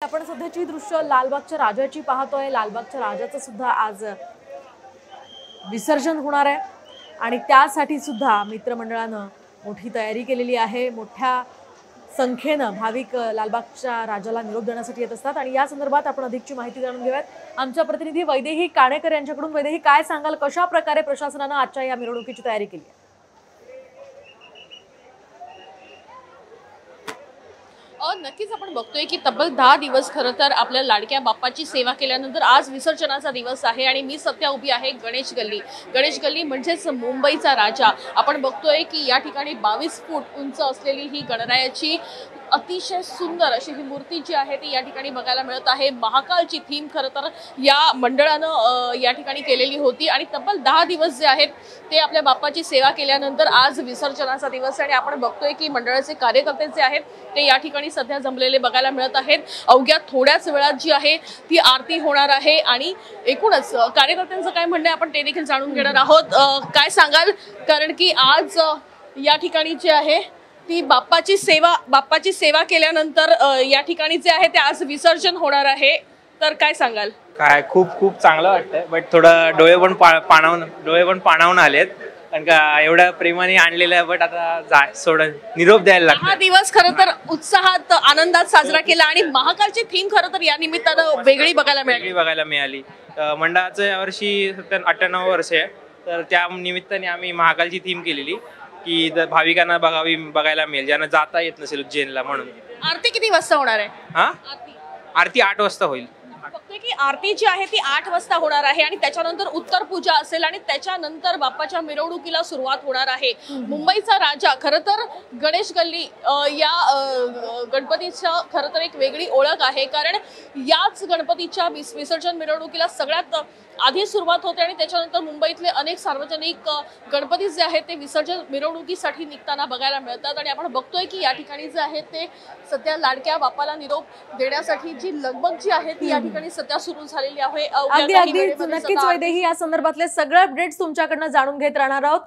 आपण सध्याची दृश्य लालबागच्या राजाची पाहतोय। लालबागच्या राजाचं सुद्धा आज विसर्जन होणार आहे आणि त्यासाठी सुद्धा मित्रमंडळानं मोठी तयारी केलेली आहे। मोठ्या संख्येनं भाविक लालबागच्या राजाला निरोप देण्यासाठी येत असतात आणि या संदर्भात आपण अधिकची माहिती जाणून घेऊयात। आमच्या प्रतिनिधी वैदेही काणेकर यांच्याकडून। वैदेही, काय सांगाल, कशा प्रकारे प्रशासनानं आजच्या या मिरवणुकीची तयारी केली आहे? नक्कीच आपण बघतोय की तब्बल 10 दिवस खरं तर आपल्या लाडक्या बाप्पाची सेवा केल्यानंतर आज विसर्जनाचा दिवस आहे आणि मी सध्या उभी आहे गणेश गल्ली म्हणजेच मुंबईचा राजा। आपण बघतोय की या ठिकाणी 22 फूट उंच असलेली ही गणरायाची अतिशय सुंदर अशी ही मूर्ती जी आहे ती या ठिकाणी बघायला मिळत आहे। महाकालची थीम खरं तर या मंडळानं या ठिकाणी केलेली होती आणि तब्बल 10 दिवस जे आहेत ते आपल्या बाप्पाची सेवा केल्यानंतर आज विसर्जनाचा दिवस आहे आणि आपण बघतोय की मंडळाचे कार्यकर्ते जे आहेत ते या ठिकाणी सध्या जमलेले बघायला मिळत आहेत। अवघ्या थोड्याच वेळात जी आहे ती आरती होणार आहे आणि एकूणच कार्यकर्त्यांचं काय म्हणणं आहे आपण ते देखील जाणून घेणार आहोत। काय सांगाल, कारण की आज या ठिकाणी जे आहे ती बाप्पाची सेवा केल्यानंतर या ठिकाणी जे आहे ते आज विसर्जन होणार आहे, तर काय सांगाल? काय खूप चांगलं वाटतंय, बट थोडं डोळे पण पाणावून आलेत कारण का एवढ्या प्रेमाने आणलेलं, बट आता निरोप द्यायला लागतो। हा दिवस खरं तर उत्साहात आनंदात साजरा केला आणि महाकालची थीम खरं तर या निमित्तानं वेगळी बघायला मिळाली। मंडळाचं यावर्षी 98 वर्ष आहे, तर त्या निमित्ताने आम्ही महाकालची थीम केलेली की भाविकांना बघायला मिळेल ज्यांना जाता येत नसेल उज्जैनला म्हणून। आरती किती वाजता होणार आहे? आरती 8 वाजता होईल। बघतोय की आरती जी आहे ती 8 वाजता होणार आहे आणि त्याच्यानंतर उत्तर पूजा असेल आणि त्याच्यानंतर बाप्पाच्या मिरवणुकीला सुरुवात होणार आहे। मुंबईचा राजा खरं तर गणेश गल्ली या गणपतीचं खरं तर एक वेगळी ओळख आहे, कारण याच गणपतीच्या विसर्जन मिरवणुकीला सगळ्यात आधी सुरुवात होते आणि त्याच्यानंतर मुंबईतले अनेक सार्वजनिक गणपती जे आहेत ते विसर्जन मिरवणुकीसाठी निघताना बघायला मिळतात आणि आपण बघतोय की या ठिकाणी जे आहे ते सध्या लाडक्या बाप्पाला निरोप देण्यासाठी जी लगबग जी आहे ती या ठिकाणी सध्या सुरू झालेली आहे। अगदी नक्कीच वैदेही, या संदर्भातले सगळे अपडेट्स तुमच्याकडनं जाणून घेत राहणार आहोत।